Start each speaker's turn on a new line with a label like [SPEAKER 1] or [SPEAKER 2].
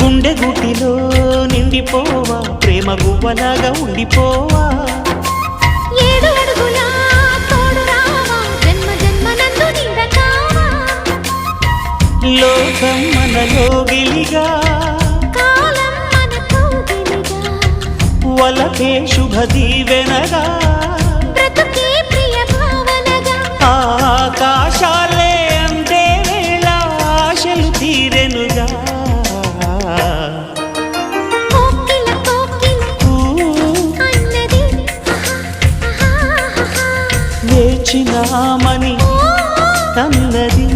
[SPEAKER 1] గుండె గుటిలో నిండిపోవా ప్రేమ గువ్వలాగా ఉండిపోవా
[SPEAKER 2] ఏడు అడుగుల తోడు రావా జన్మ జన్మ నందు నిందకావా
[SPEAKER 1] లోకం మనలో గిలిగా
[SPEAKER 2] కాలం మనతో గిలిగా
[SPEAKER 1] వలకే శుభ దీవెనగా
[SPEAKER 2] బ్రతుకే ప్రియ భావనగా
[SPEAKER 1] ఆకాశాలే అందే వేళ ఆశలు తీరెనుగా
[SPEAKER 2] కోకిల కోకిల అన్నది
[SPEAKER 1] వేచినామని అన్నది